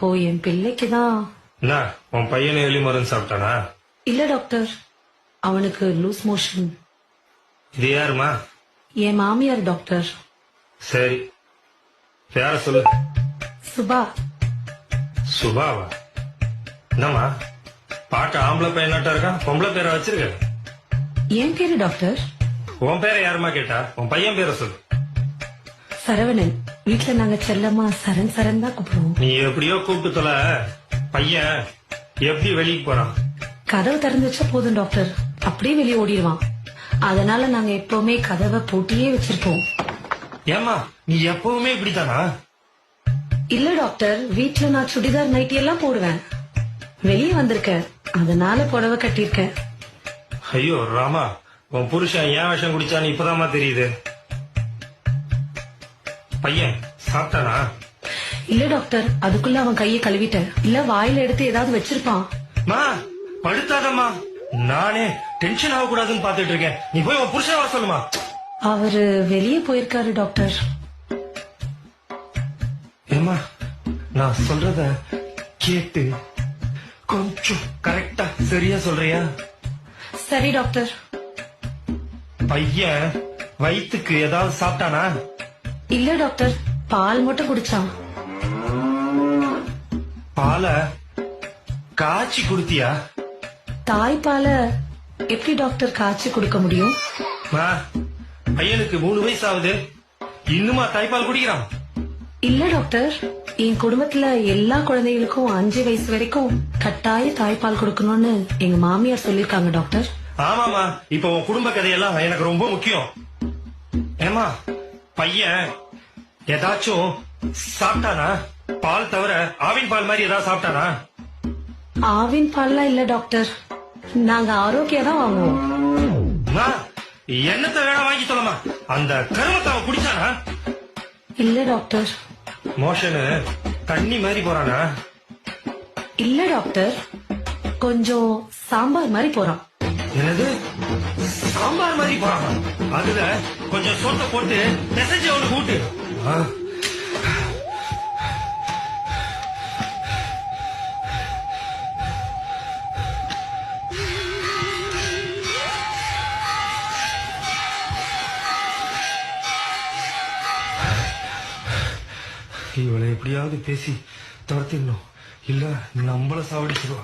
இப்போ என் பிள்ளைக்குதான். என்ன உன் பையனை எலி மருந்து சாப்பிட்டானா? இல்ல டாக்டர், அவனுக்கு லூஸ் மோஷன். இது யாருமா? என் மாமியார் டாக்டர். சரி, பேர சொல்லு. சுபா. சுபாவா? என்னம்மா பார்க்க ஆம்பளை பையனாட்டா இருக்கான், பொம்பளை பேரை வச்சிருக்க? என் பேரு டாக்டர். உன் பேரை யாருமா கேட்டா? உன் பையன் பேரை சொல்லு. சரவணன். வீட்டுல நாங்க செல்லமா சரண் சரண் தான் கூப்பிடுவோம். நீ எப்படியோ கூப்பிட்டு தொல. பையன் எப்படி வெளியே போறான்? கதவு திறந்து வச்சா போதும் டாக்டர், அப்படியே வெளியே ஓடிடுவான். அதனால நாங்க எப்பவுமே கதவை பூட்டியே வச்சிருப்போம். ஏமா நீ எப்பவுமே இப்படித்தானா? இல்ல டாக்டர், வீட்டுல நான் சுடிதார் நைட்டி எல்லாம் போடுவேன். வெளியே வந்திருக்கேன், அதனால புடவை கட்டியிருக்கேன். ஐயோ ராமா, உன் புருஷன் ஏன் விஷம் குடிச்சான்னு இப்பதாம்மா தெரியுது. பையன் சாப்பிட்டானா? இல்ல டாக்டர், அதுக்குள்ள அவன் கையை கழுவிட்டேன். இல்ல வாயில எடுத்து ஏதாவது வச்சிருப்பான். மா படுத்தாதம்மா, நானே டென்ஷன் ஆக கூடாதுன்னு பாத்துட்டு இருக்கேன். நீ போய் உன் புருஷன் வர சொல்லுமா. அவரு வெளியே போயிருக்காரு டாக்டர். ஏமா நான் சொல்றத கேட்டு கொஞ்சம் கரெக்டா சரியா சொல்றியா? சரி டாக்டர். பையன் வயிற்றுக்கு ஏதாவது சாப்பிட்டானா? இல்ல டாக்டர், பால் மட்டும் குடிச்சான். பால காய்ச்சி குடுத்தியா? தாய்ப்பால எப்படி டாக்டர் காய்ச்சி கொடுக்க முடியும்? மா, பையனுக்கு 3 வயசு ஆகுது, இன்னுமா தாய்ப்பால் குடிக்கிறான்? இல்ல டாக்டர், என் குடும்பத்துல எல்லா குழந்தைகளுக்கும் 5 வயசு வரைக்கும் கட்டாய தாய்ப்பால் கொடுக்கணும்னு எங்க மாமியார் சொல்லிருக்காங்க டாக்டர். ஆமாமா, இப்ப உன் குடும்ப கதையெல்லாம் எனக்கு ரொம்ப முக்கியம். ஏமா பையன் ஏதாச்சும் சாப்பிட்டானா? பால் தவிர ஆவின் பால் மாதிரி ஏதாவது சாப்பிட்டானா? ஆவின் பால்லாம் இல்ல டாக்டர், நாங்க ஆரோக்கியம் தான் வாங்குவோம். அம்மா, என்னத்த வேணா வாங்கி சொல்லமா, அந்த கருமத்தை அவன் குடிச்சானா? இல்ல டாக்டர். மோஷனு தண்ணி மாதிரி போறானா? இல்ல டாக்டர், கொஞ்சம் சாம்பார் மாதிரி போறான். என்னது சாம்பார் மாதிரி போறானா? அதுல கொஞ்சம் சோத்த போட்டு மெசேஜ் அவனுக்கு கூட்டு. இவளை எப்படியாவது பேசி துரத்திடணும், இல்ல நம்மள சாவடிச்சிருவா.